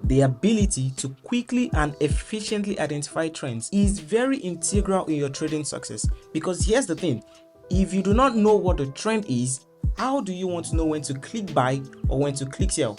The ability to quickly and efficiently identify trends is very integral in your trading success, because here's the thing: if you do not know what the trend is, how do you want to know when to click buy or when to click sell?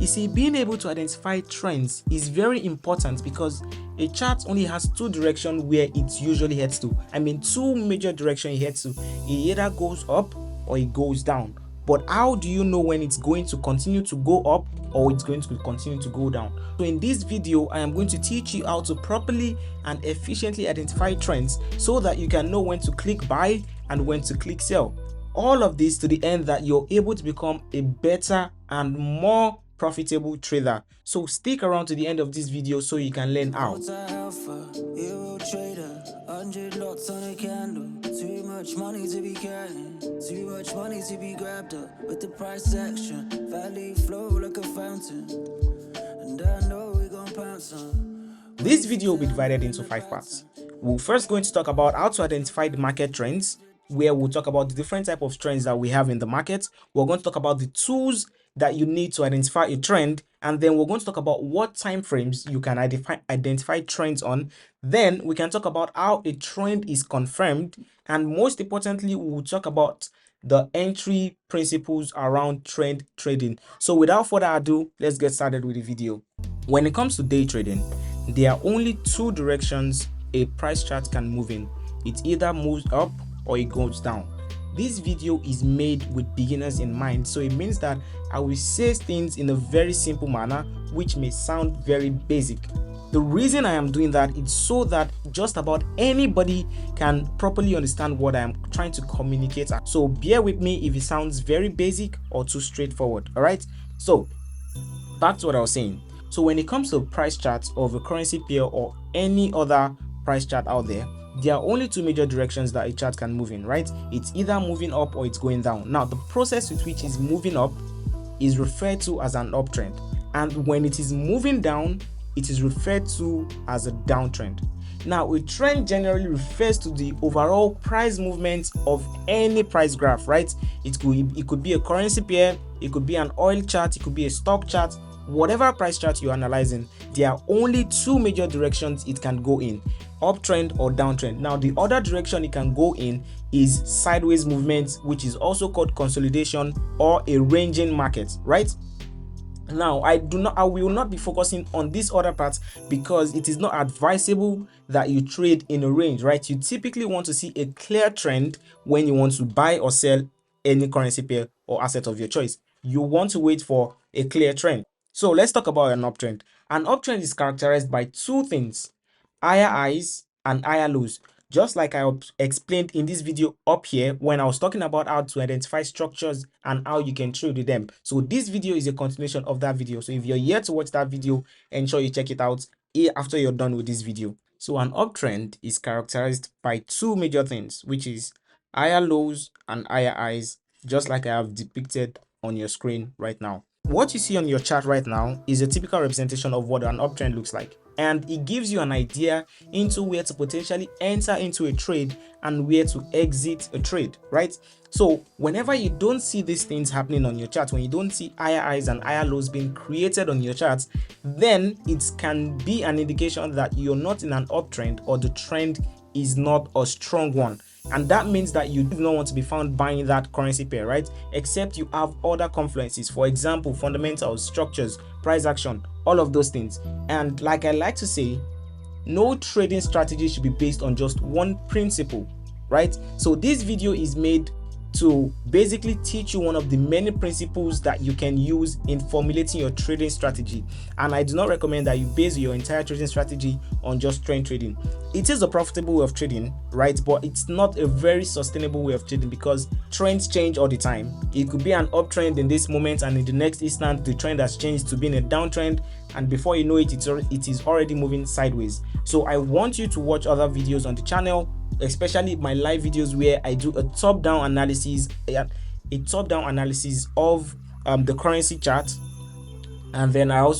You see, being able to identify trends is very important because a chart only has two directions where it usually heads to. I mean, two major directions it heads to. It either goes up or it goes down. But how do you know when it's going to continue to go up or it's going to continue to go down? So in this video, I am going to teach you how to properly and efficiently identify trends so that you can know when to click buy and when to click sell. All of this to the end that you're able to become a better and more profitable trader. So stick around to the end of this video so you can learn how. Too much money to be carrying, too much money to be grabbed up with the price action. Value flow like a fountain, and I know we're gonna pounce on. This video will be divided into 5 parts. We're first going to talk about how to identify the market trends, where we'll talk about the different type of trends that we have in the market. We're going to talk about the tools that you need to identify a trend, and then we're going to talk about what time frames you can identify trends on. Then we can talk about how a trend is confirmed, and most importantly, we'll talk about the entry principles around trend trading. So without further ado, let's get started with the video. When it comes to day trading, there are only two directions a price chart can move in. It either moves up or it goes down. This video is made with beginners in mind, so it means that I will say things in a very simple manner which may sound very basic. The reason I am doing that is so that just about anybody can properly understand what I am trying to communicate. So bear with me if it sounds very basic or too straightforward. All right, so back to what I was saying. So when it comes to price charts of a currency pair or any other price chart out there, there are only two major directions that a chart can move in, right? It's either moving up or it's going down. Now, the process with which is moving up is referred to as an uptrend, and when it is moving down, it is referred to as a downtrend. Now, a trend generally refers to the overall price movement of any price graph, right? It could be a currency pair, it could be an oil chart, it could be a stock chart. Whatever price chart you're analyzing, there are only two major directions it can go in: uptrend or downtrend. Now, the other direction it can go in is sideways movement, which is also called consolidation or a ranging market, right? Now, I will not be focusing on this other part because it is not advisable that you trade in a range, right? You typically want to see a clear trend when you want to buy or sell any currency pair or asset of your choice. You want to wait for a clear trend. So let's talk about an uptrend. An uptrend is characterized by two things: higher highs and higher lows. Just like I explained in this video up here when I was talking about how to identify structures and how you can trade with them. So this video is a continuation of that video. So if you're here to watch that video, ensure you check it out after you're done with this video. So an uptrend is characterized by two major things, which is higher lows and higher highs, just like I have depicted on your screen right now. What you see on your chart right now is a typical representation of what an uptrend looks like, and it gives you an idea into where to potentially enter into a trade and where to exit a trade, right? So whenever you don't see these things happening on your chart, when you don't see higher highs and higher lows being created on your charts, then it can be an indication that you're not in an uptrend or the trend is not a strong one. And that means that you do not want to be found buying that currency pair, right? Except you have other confluences, for example, fundamentals, structures, price action, all of those things. And like I like to say, no trading strategy should be based on just one principle, right? So this video is made to basically teach you one of the many principles that you can use in formulating your trading strategy. And I do not recommend that you base your entire trading strategy on just trend trading. It is a profitable way of trading, right? But it's not a very sustainable way of trading because trends change all the time. It could be an uptrend in this moment, and in the next instant the trend has changed to being a downtrend, and before you know it, it is already moving sideways. So I want you to watch other videos on the channel, especially my live videos where I do a top-down analysis, of the currency chart, And then I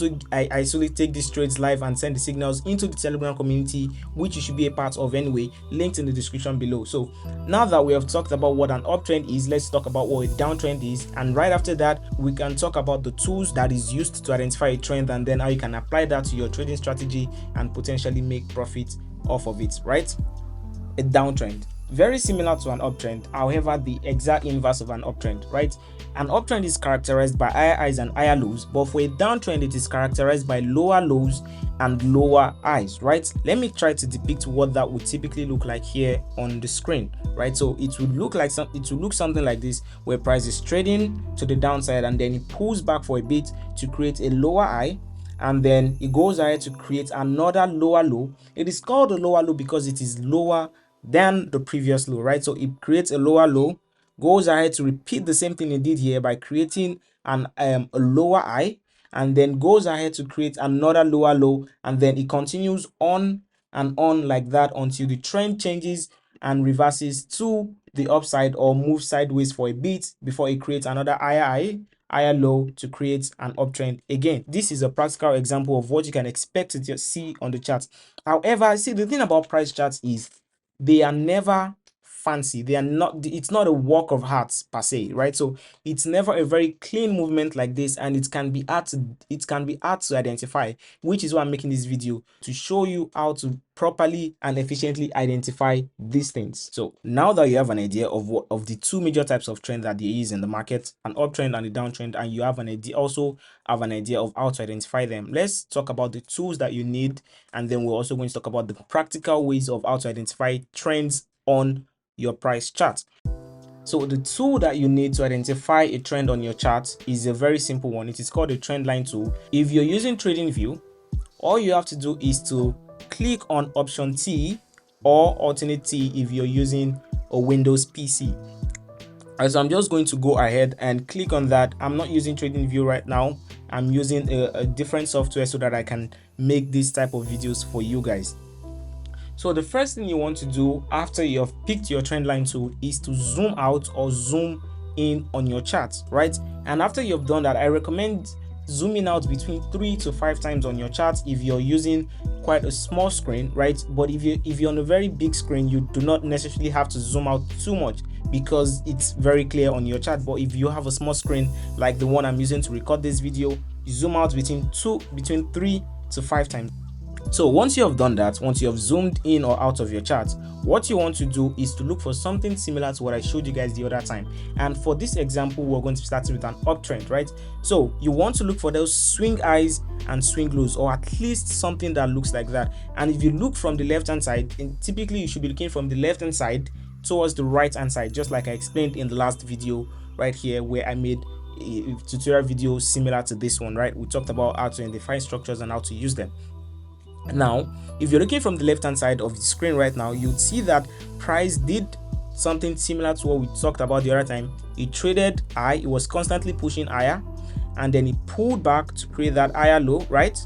actually take these trades live and send the signals into the Telegram community, which you should be a part of anyway, linked in the description below. So now that we have talked about what an uptrend is, let's talk about what a downtrend is, and right after that we can talk about the tools that is used to identify a trend, and then how you can apply that to your trading strategy and potentially make profit off of it. Right? A downtrend, very similar to an uptrend, however the exact inverse of an uptrend. Right? An uptrend is characterized by higher highs and higher lows, but for a downtrend it is characterized by lower lows and lower highs. Right? Let me try to depict what that would typically look like here on the screen. Right? So it would look like something like this, where price is trading to the downside and then it pulls back for a bit to create a lower high, and then it goes ahead to create another lower low. It is called a lower low because it is lower than the previous low. Right? So it creates a lower low, goes ahead to repeat the same thing it did here by creating a lower high, and then goes ahead to create another lower low, and then it continues on and on like that until the trend changes and reverses to the upside or moves sideways for a bit before it creates another higher high, higher low to create an uptrend again. This is a practical example of what you can expect to see on the chart. However, see, the thing about price charts is they are never fancy. They are not, it's not a work of art per se, right? So it's never a very clean movement like this, and it can be hard to identify, which is why I'm making this video, to show you how to properly and efficiently identify these things. So now that you have an idea of what of the two major types of trend that there is in the market, an uptrend and a downtrend, and you have an idea of how to identify them, let's talk about the tools that you need, and then we're also going to talk about the practical ways of how to identify trends on your price chart. So the tool that you need to identify a trend on your chart is a very simple one. It is called a trend line tool. If you're using TradingView, all you have to do is to click on option T, or alternate T if you're using a Windows PC. So I'm just going to go ahead and click on that. I'm not using TradingView right now. I'm using a different software so that I can make this type of videos for you guys. So the first thing you want to do after you have picked your trend line tool is to zoom out or zoom in on your chart, right? And after you've done that, I recommend zooming out between 3 to 5 times on your chart if you're using quite a small screen, right? But if you're on a very big screen, you do not necessarily have to zoom out too much because it's very clear on your chart. But if you have a small screen like the one I'm using to record this video, you zoom out between 3 to 5 times. So once you have done that, once you have zoomed in or out of your chart, what you want to do is to look for something similar to what I showed you guys the other time. And for this example, we're going to start with an uptrend, right? So you want to look for those swing highs and swing lows, or at least something that looks like that. And if you look from the left hand side, typically you should be looking from the left hand side towards the right hand side, just like I explained in the last video right here, where I made a tutorial video similar to this one, right? We talked about how to identify structures and how to use them. Now, if you're looking from the left hand side of the screen right now, you'd see that price did something similar to what we talked about the other time. It traded high, it was constantly pushing higher, and then it pulled back to create that higher low, right?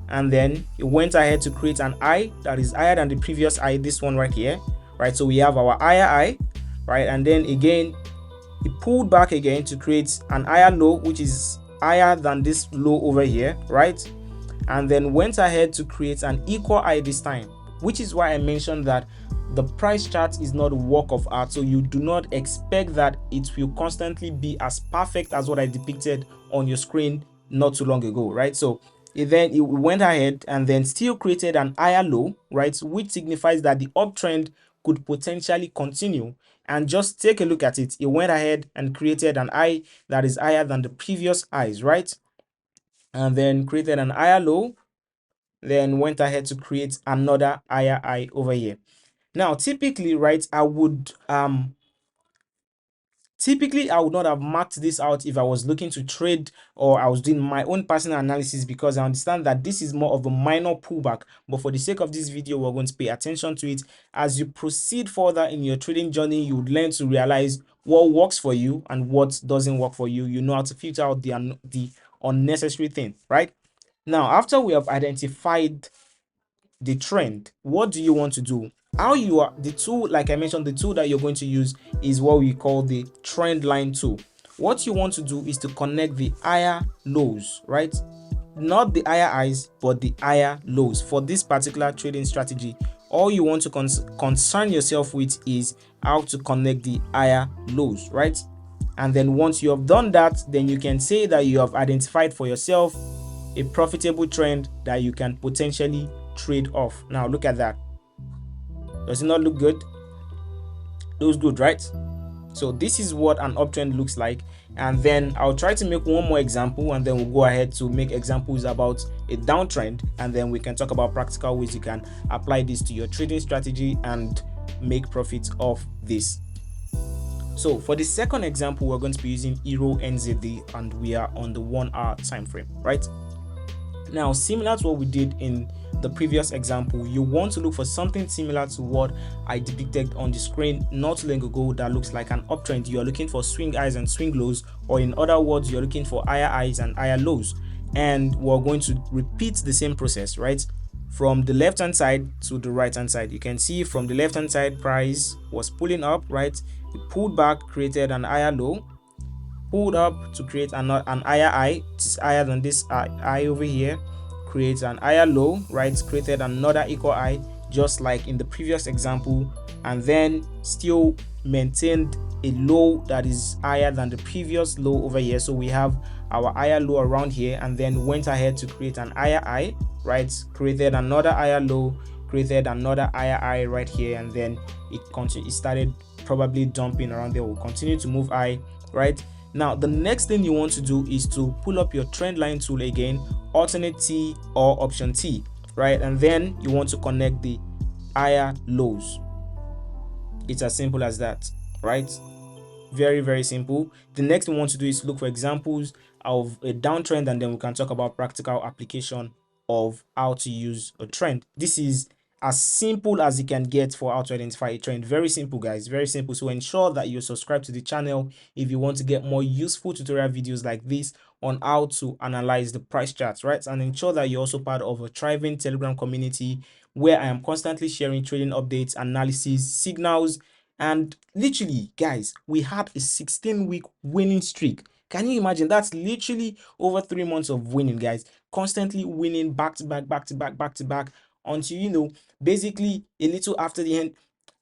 And then it went ahead to create an high that is higher than the previous high, this one right here, right? So we have our higher high, right? And then again it pulled back again to create an higher low, which is higher than this low over here, right? And then went ahead to create an equal high this time, which is why I mentioned that the price chart is not a work of art. So you do not expect that it will constantly be as perfect as what I depicted on your screen not too long ago, right? So it went ahead and then still created an higher low, right, which signifies that the uptrend could potentially continue. And just take a look at it. It went ahead and created an high that is higher than the previous highs, right? And then created an higher low, then went ahead to create another higher high over here. Now typically, right, I would not have marked this out if I was looking to trade or I was doing my own personal analysis, because I understand that this is more of a minor pullback. But for the sake of this video, we're going to pay attention to it. As you proceed further in your trading journey, you would learn to realize what works for you and what doesn't work for you. You know how to filter out the unnecessary thing, right? Now, after we have identified the trend, what do you want to do? The tool, like I mentioned, the tool that you're going to use is what we call the trend line tool. What you want to do is to connect the higher lows, right? not the higher highs but the higher lows. For this particular trading strategy, all you want to concern yourself with is how to connect the higher lows, right? And then once you have done that, then you can say that you have identified for yourself a profitable trend that you can potentially trade off. Now look at that. Does it not look good? Looks good, right? So this is what an uptrend looks like. And then I'll try to make one more example, and then we'll go ahead to make examples about a downtrend, and then we can talk about practical ways you can apply this to your trading strategy and make profits off this. So for the second example, we're going to be using Euro NZD, and we are on the 1 hour time frame, right? Now, similar to what we did in the previous example, you want to look for something similar to what I depicted on the screen not long ago that looks like an uptrend. You are looking for swing highs and swing lows, or in other words, you're looking for higher highs and higher lows. And we're going to repeat the same process, right? From the left hand side to the right hand side. You can see from the left hand side, price was pulling up, right? It pulled back, created an higher low, pulled up to create an higher high. It's higher than this high over here, creates an higher low, right? Created another equal high, just like in the previous example, and then still maintained a low that is higher than the previous low over here. So we have our higher low around here, and then went ahead to create an higher high, right? Created another higher low, created another higher high right here, and then it started probably dumping around there. Will continue to move high, right? Now the next thing you want to do is to pull up your trend line tool again, alternate T or option T, right? And then you want to connect the higher lows. It's as simple as that, right? Very, very simple. The next thing we want to do is look for examples of a downtrend, and then we can talk about practical application of how to use a trend. This is as simple as you can get for how to identify a trend. Very simple, guys, very simple. So ensure that you subscribe to the channel if you want to get more useful tutorial videos like this on how to analyze the price charts, right? And ensure that you're also part of a thriving Telegram community where I am constantly sharing trading updates, analysis, signals, and literally, guys, we had a 16-week winning streak. Can you imagine? That's literally over 3 months of winning, guys. Constantly winning back to back, back to back, back to back, until, you know, basically a little after the end,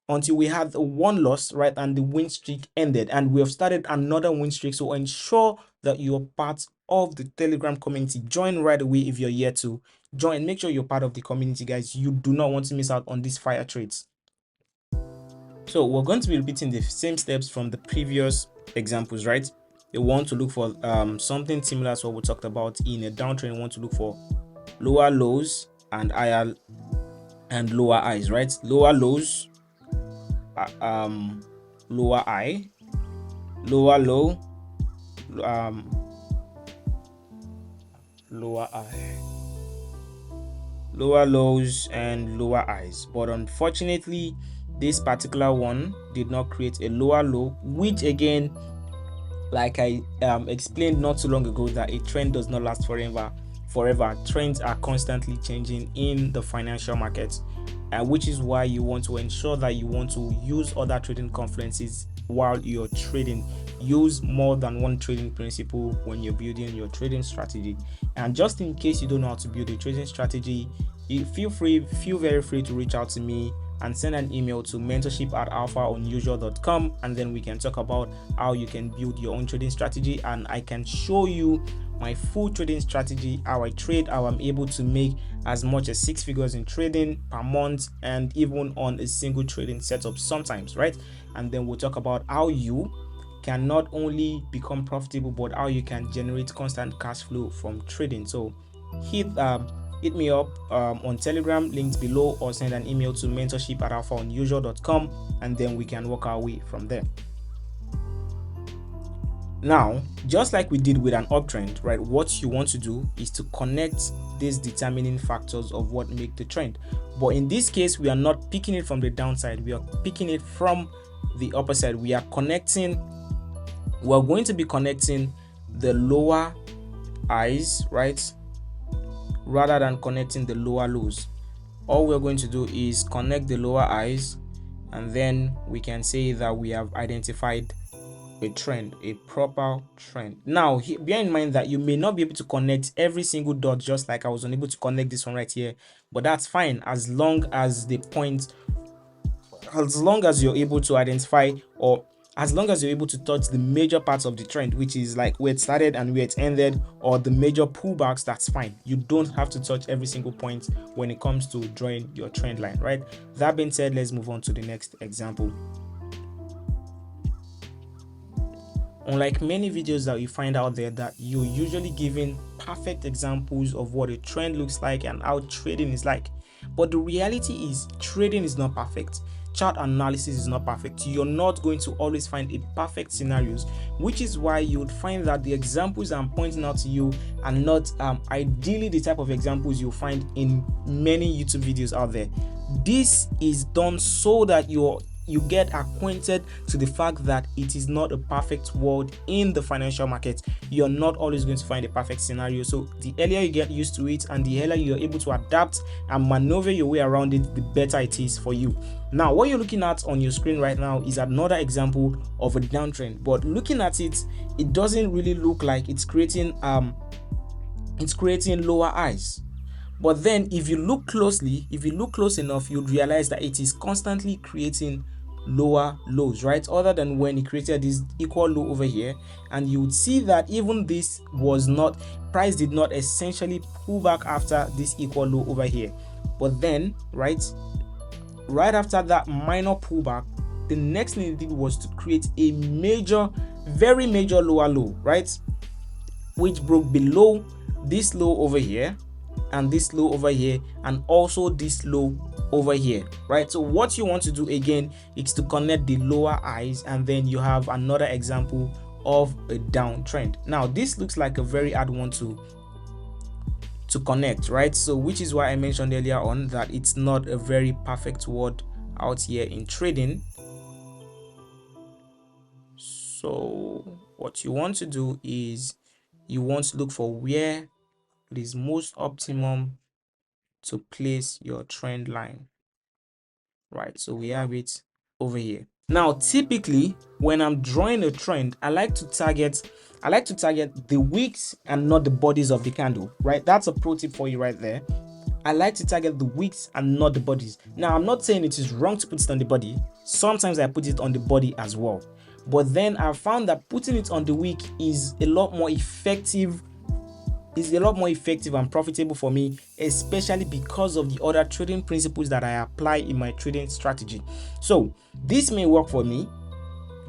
until we had one loss, right? And the win streak ended, and we have started another win streak. So ensure that you're part of the Telegram community. Join right away if you're here to join. Make sure you're part of the community, guys. You do not want to miss out on these fire trades. So we're going to be repeating the same steps from the previous examples, right? You want to look for something similar to what we talked about in a downtrend. You want to look for lower lows and higher and lower highs, right? Lower lows, lower high, lower low, lower high, lower lows, and lower highs. But unfortunately, this particular one did not create a lower low, which again, like I explained not too long ago, that a trend does not last forever. Trends are constantly changing in the financial markets, which is why you want to ensure that you want to use other trading confluences while you're trading. Use more than one trading principle when you're building your trading strategy. And just in case you don't know how to build a trading strategy, feel very free to reach out to me and send an email to mentorship@alphaunusual.com, and then we can talk about how you can build your own trading strategy, and I can show you my full trading strategy, how I trade, how I'm able to make as much as 6 figures in trading per month, and even on a single trading setup sometimes, right? And then we'll talk about how you can not only become profitable, but how you can generate constant cash flow from trading. So hit me up on Telegram, linked below, or send an email to mentorship@alphaunusual.com, and then we can work our way from there. Now, just like we did with an uptrend, right, what you want to do is to connect these determining factors of what make the trend. But in this case, we are not picking it from the downside, we are picking it from the upper side. We're going to be connecting the lower highs, right, rather than connecting the lower lows. All we're going to do is connect the lower highs, and then we can say that we have identified a trend, a proper trend. Now bear in mind that you may not be able to connect every single dot, just like I was unable to connect this one right here, but that's fine as long as the point, as long as you're able to identify, or as long as you're able to touch the major parts of the trend, which is like where it started and where it ended, or the major pullbacks, that's fine. You don't have to touch every single point when it comes to drawing your trend line, right? That being said, let's move on to the next example. Unlike many videos that you find out there, that you're usually given perfect examples of what a trend looks like and how trading is like. But the reality is, trading is not perfect. Chart analysis is not perfect. You're not going to always find a perfect scenarios, which is why you would find that the examples I'm pointing out to you are not ideally the type of examples you'll find in many YouTube videos out there. This is done so that you get acquainted to the fact that it is not a perfect world in the financial market. You're not always going to find a perfect scenario. So the earlier you get used to it and the earlier you're able to adapt and maneuver your way around it, the better it is for you. Now, what you're looking at on your screen right now is another example of a downtrend, but looking at it, it doesn't really look like it's creating lower highs. But then if you look closely, if you look close enough, you'd realize that it is constantly creating lower lows, right? Other than when it created this equal low over here, and you would see that even this was not, price did not essentially pull back after this equal low over here. But then right after that minor pullback, the next thing it did was to create a major, very major lower low, right, which broke below this low over here and this low over here, and also this low over here, right? So what you want to do again is to connect the lower highs, and then you have another example of a downtrend. Now this looks like a very hard one to connect, right? So which is why I mentioned earlier on that it's not a very perfect world out here in trading. So what you want to do is you want to look for where it is most optimum to place your trend line, right? So we have it over here. Now typically when I'm drawing a trend, I like to target the wicks and not the bodies of the candle, right? That's a pro tip for you right there. I like to target the wicks and not the bodies. Now I'm not saying it is wrong to put it on the body. Sometimes I put it on the body as well, but then I found that putting it on the wick is a lot more effective and profitable for me, especially because of the other trading principles that I apply in my trading strategy. So this may work for me,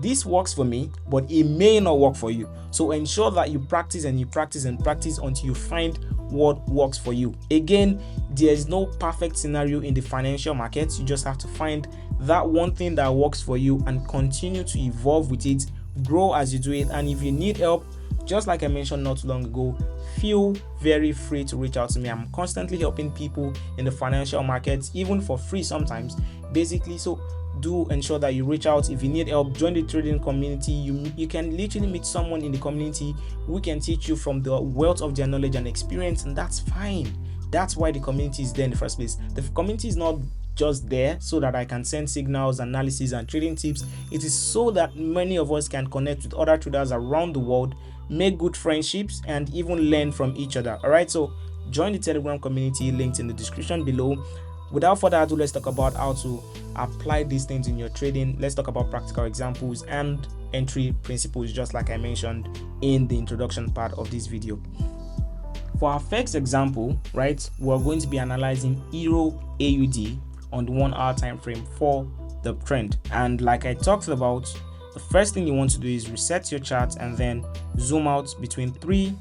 this works for me, but it may not work for you. So ensure that you practice and you practice and practice until you find what works for you. Again, there is no perfect scenario in the financial markets. You just have to find that one thing that works for you and continue to evolve with it, grow as you do it. And if you need help, just like I mentioned not too long ago, feel very free to reach out to me. I'm constantly helping people in the financial markets, even for free sometimes, basically. So do ensure that you reach out. If you need help, join the trading community. You can literally meet someone in the community who can teach you from the wealth of their knowledge and experience, and that's fine. That's why the community is there in the first place. The community is not just there so that I can send signals, analysis, and trading tips. It is so that many of us can connect with other traders around the world, make good friendships, and even learn from each other. All right, so join the Telegram community, linked in the description below. Without further ado, let's talk about how to apply these things in your trading. Let's talk about practical examples and entry principles, just like I mentioned in the introduction part of this video. For our first example, right, we're going to be analyzing Euro AUD on the 1 hour time frame for the trend. And like I talked about, the first thing you want to do is reset your chart and then zoom out between 3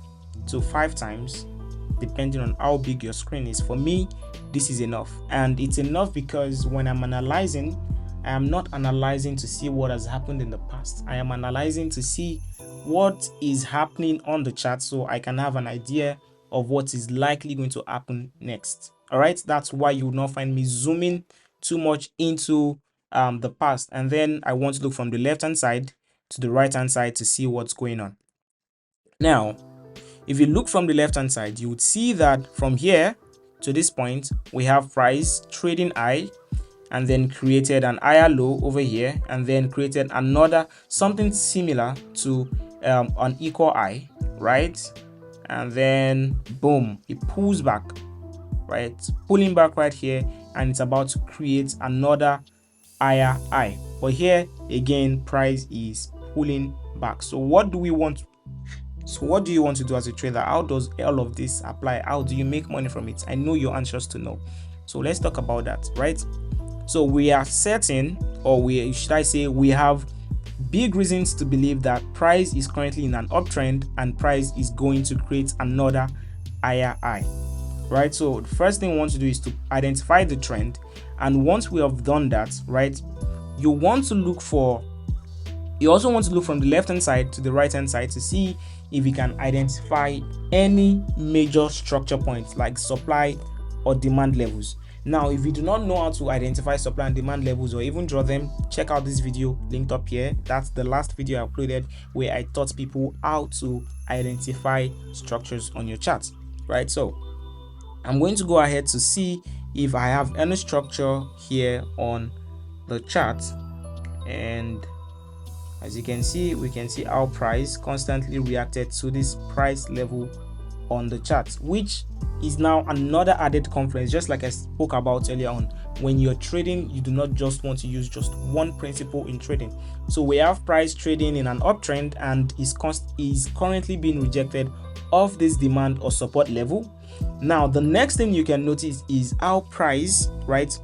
to 5 times, depending on how big your screen is. For me, this is enough, and it's enough because when I'm analyzing, I am not analyzing to see what has happened in the past. I am analyzing to see what is happening on the chart, so I can have an idea of what is likely going to happen next. All right, that's why you will not find me zooming too much into the past. And then I want to look from the left hand side to the right hand side to see what's going on. Now, if you look from the left hand side, you would see that from here to this point we have price trading high, and then created an higher low over here, and then created another something similar to an equal high, right? And then boom, it pulls back, right? Pulling back right here, and it's about to create another higher high. But here again, price is pulling back. So what do we want? So what do you want to do as a trader? How does all of this apply? How do you make money from it? I know you're anxious to know. So let's talk about that, right? So we are certain, or should I say, we have big reasons to believe that price is currently in an uptrend and price is going to create another higher high, right? So the first thing we want to do is to identify the trend, and once we have done that, right, you also want to look from the left hand side to the right hand side to see if you can identify any major structure points like supply or demand levels. Now, if you do not know how to identify supply and demand levels or even draw them, check out this video linked up here. That's the last video I uploaded where I taught people how to identify structures on your chart, right? So I'm going to go ahead to see if I have any structure here on the chart, and as you can see, we can see how price constantly reacted to this price level on the chart, which is now another added confluence. Just like I spoke about earlier on, when you're trading, you do not just want to use just one principle in trading. So we have price trading in an uptrend and is currently being rejected off this demand or support level. Now the next thing you can notice is how price, right,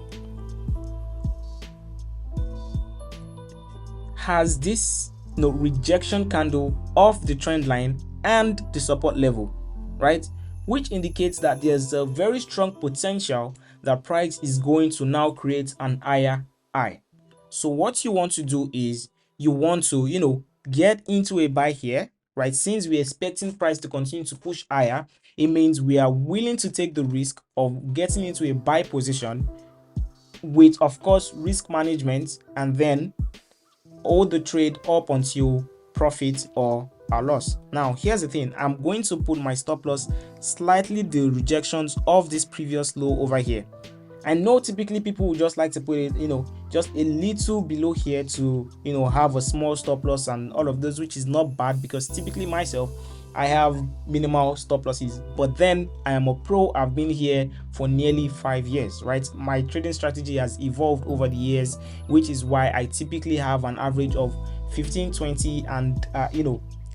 has this rejection candle off the trend line and the support level, right, which indicates that there's a very strong potential that price is going to now create an higher high. So what you want to do is you want to get into a buy here, right? Since we're expecting price to continue to push higher, it means we are willing to take the risk of getting into a buy position with, of course, risk management, and then hold the trade up until profit or a loss. Now here's the thing, I'm going to put my stop loss slightly the rejections of this previous low over here. I know typically people would just like to put it just a little below here to have a small stop loss and all of those, which is not bad because typically myself, I have minimal stop losses, but then I am a pro. I've been here for nearly 5 years, right? My trading strategy has evolved over the years, which is why I typically have an average of 15, 20 and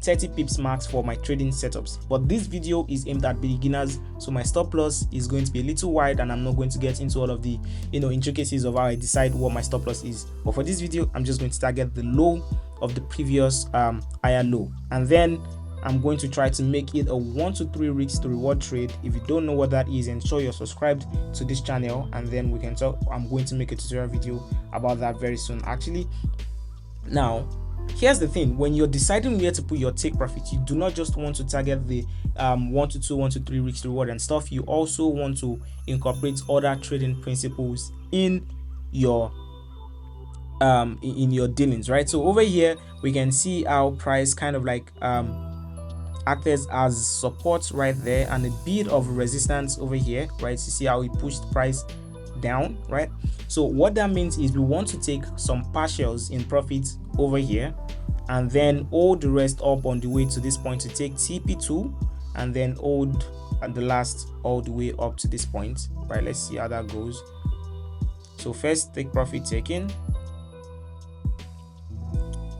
30 pips max for my trading setups. But this video is aimed at beginners, so my stop loss is going to be a little wide and I'm not going to get into all of the intricacies of how I decide what my stop loss is. But for this video, I'm just going to target the low of the previous higher low, and then I'm going to try to make it a 1 to 3 risk to reward trade. If you don't know what that is, ensure you're subscribed to this channel, and then we can talk. I'm going to make a tutorial video about that very soon actually. Now here's the thing, when you're deciding where to put your take profit, you do not just want to target the 1 to 2, 1 to 3 risk to reward and stuff. You also want to incorporate other trading principles in your dealings, right? So over here we can see how price kind of like acted as support right there and a bit of resistance over here, right? You see how it pushed price down, right? So what that means is we want to take some partials in profit over here and then hold the rest up on the way to this point to take TP2, and then hold at the last all the way up to this point, right? Let's see how that goes. So first take profit taken,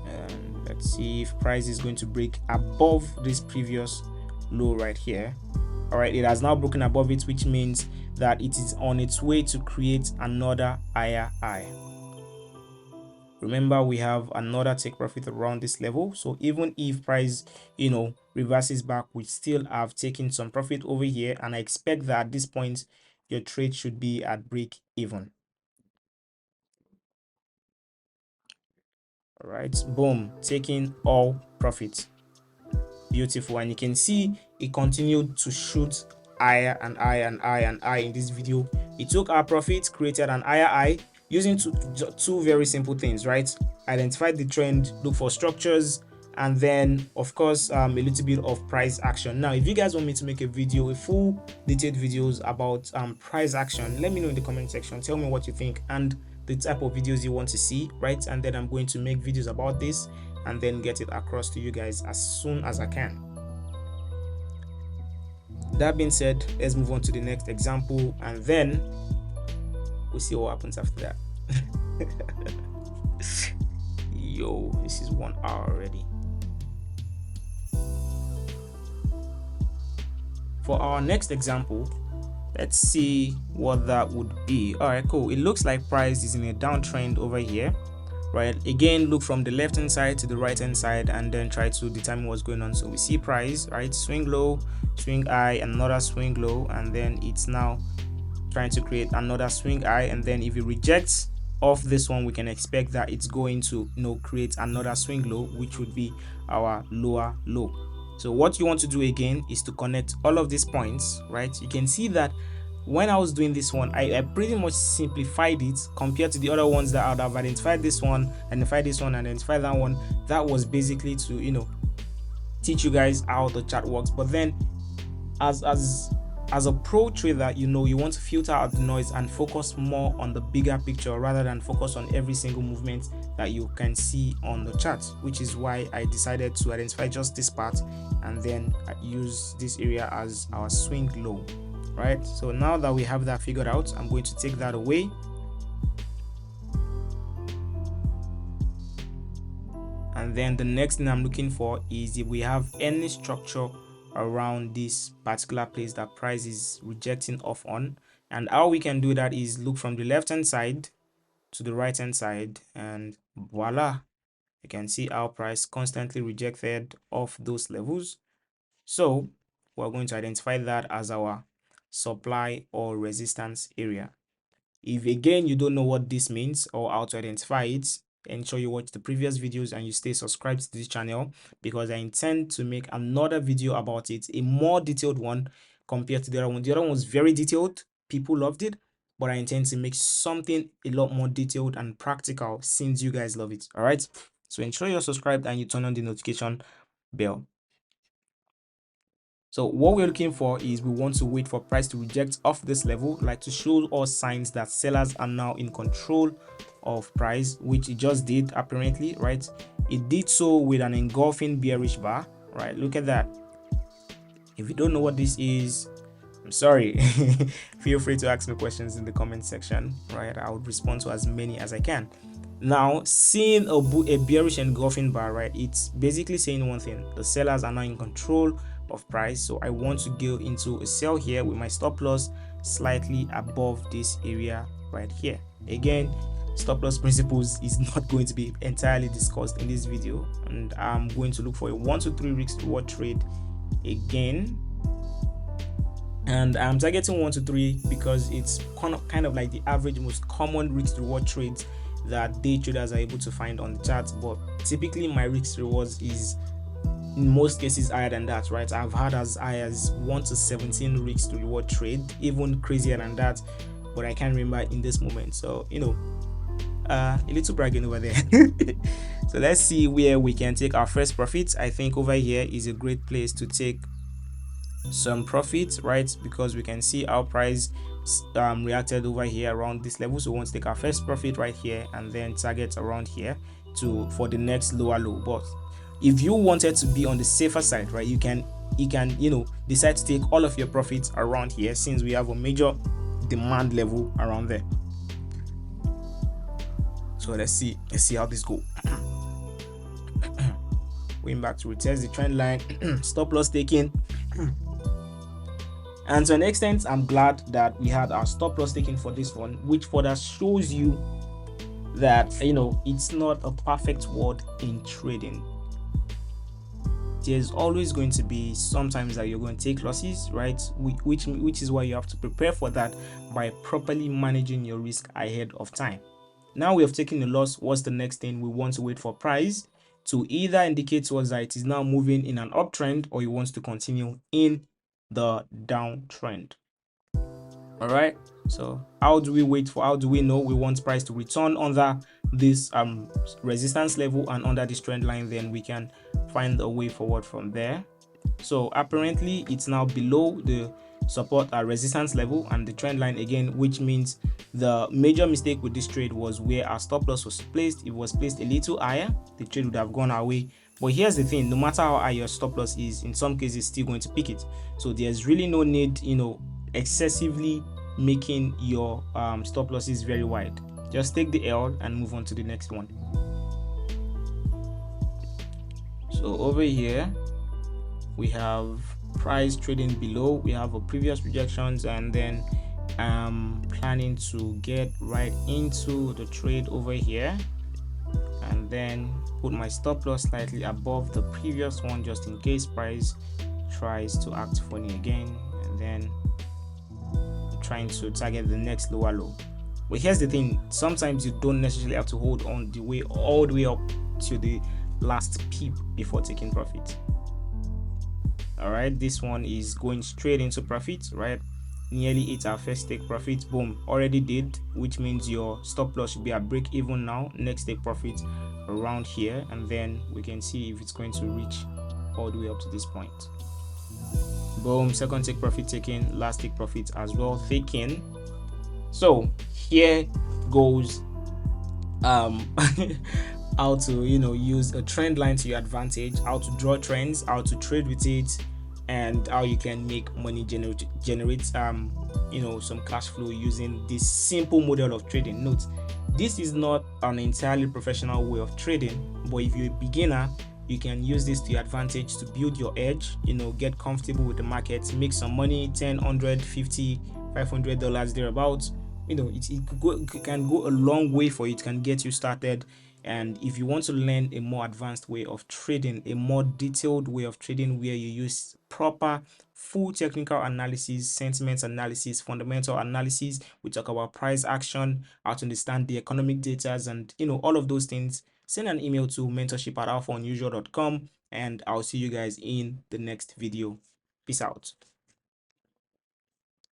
and let's see if price is going to break above this previous low right here. All right, it has now broken above it, which means that it is on its way to create another higher high. Remember, we have another take profit around this level, so even if price reverses back, we still have taken some profit over here, and I expect that at this point your trade should be at break even. All right, boom, taking all profits. Beautiful. And you can see it continued to shoot higher and higher and higher and higher in this video. It took our profits, created an higher high using two very simple things, right? Identify the trend, look for structures, and then of course a little bit of price action. Now if you guys want me to make a video, a full detailed videos about price action, let me know in the comment section. Tell me what you think, and the type of videos you want to see, right? And then I'm going to make videos about this and then get it across to you guys as soon as I can. That being said, let's move on to the next example and then we'll see what happens after that. Yo, this is 1 hour already. For our next example, let's see what that would be. All right, cool. It looks like price is in a downtrend over here, right? Again, look from the left hand side to the right hand side and then try to determine what's going on. So we see price, right? Swing low, swing high, another swing low, and then it's now trying to create another swing high. And then if it rejects off this one, we can expect that it's going to create another swing low, which would be our lower low. So what you want to do again is to connect all of these points, right? You can see that when I was doing this one, I pretty much simplified it compared to the other ones that I would have identified this one, identify this one, identify that one. That was basically to teach you guys how the chart works. But then as a pro trader, you want to filter out the noise and focus more on the bigger picture rather than focus on every single movement that you can see on the chart, which is why I decided to identify just this part and then use this area as our swing low, right? So now that we have that figured out, I'm going to take that away. And then the next thing I'm looking for is if we have any structure around this particular place that price is rejecting off on. And how we can do that is look from the left hand side to the right hand side, and voila, you can see our price constantly rejected off those levels. So we're going to identify that as our supply or resistance area. If again you don't know what this means or how to identify it, ensure you watch the previous videos and you stay subscribed to this channel, because I intend to make another video about it, a more detailed one compared to the other one. The other one was very detailed, people loved it, but I intend to make something a lot more detailed and practical since you guys love it. All right, so ensure you're subscribed and you turn on the notification bell. So what we're looking for is we want to wait for price to reject off this level, like to show us signs that sellers are now in control of price, which it just did apparently, right? It did so with an engulfing bearish bar, right? Look at that. If you don't know what this is, I'm sorry. Feel free to ask me questions in the comment section, right? I would respond to as many as I can. Now, seeing a bearish engulfing bar, right? It's basically saying one thing: the sellers are now in control of price. So I want to go into a sell here with my stop loss slightly above this area right here. Again, stop loss principles is not going to be entirely discussed in this video, and I'm going to look for a 1 to 3 risk reward trade again, and I'm targeting 1 to 3 because it's kind of like the average most common risk reward trades that day traders are able to find on the chart. But typically my risk rewards is in most cases higher than that, right? I've had as high as 1 to 17 risk to reward trade, even crazier than that, but I can't remember in this moment. So a little bragging over there. So let's see where we can take our first profits. I think over here is a great place to take some profits, right? Because we can see our price reacted over here around this level. So we want to take our first profit right here and then target around here for the next lower low. But if you wanted to be on the safer side, right, you can decide to take all of your profits around here, since we have a major demand level around there. So let's see how this goes. Going back to retest the trend line, stop loss taking. And to an extent, I'm glad that we had our stop loss taking for this one, which further shows you that it's not a perfect world in trading. There's always going to be sometimes that you're going to take losses, right? Which is why you have to prepare for that by properly managing your risk ahead of time. Now we have taken a loss. What's the next thing? We want to wait for price to either indicate to us that it is now moving in an uptrend or it wants to continue in the downtrend. All right, so how do we know we want price to return under this resistance level and under this trend line? Then we can find a way forward from there. So apparently it's now below the support our resistance level and the trend line again, which means the major mistake with this trade was where our stop loss was placed. If it was placed a little higher, the trade would have gone our way. But here's the thing, no matter how high your stop loss is, in some cases it's still going to pick it. So there's really no need, excessively making your stop losses very wide. Just take the L and move on to the next one. So over here we have price trading below, we have our previous projections, and then I'm planning to get right into the trade over here and then put my stop loss slightly above the previous one just in case price tries to act funny again, and then trying to target the next lower low. But here's the thing, sometimes you don't necessarily have to hold on all the way up to the last peep before taking profit. All right, this one is going straight into profit, right? Nearly ate our first take profit, boom, already did, which means your stop loss should be at break even now. Next take profit around here, and then we can see if it's going to reach all the way up to this point. Boom, second take profit taken, last take profit as well taken. So here goes how to use a trend line to your advantage, how to draw trends, how to trade with it, and how you can make money, generate some cash flow using this simple model of trading. Note, this is not an entirely professional way of trading, but if you're a beginner, you can use this to your advantage to build your edge, get comfortable with the market, make some money, $10, $100, $50, $500 thereabouts. It can go a long way for you. It can get you started. And if you want to learn a more advanced way of trading, a more detailed way of trading where you use proper full technical analysis, sentiment analysis, fundamental analysis, we talk about price action, how to understand the economic data, and all of those things, send an email to mentorship@alphaunusual.com, and I'll see you guys in the next video. Peace out.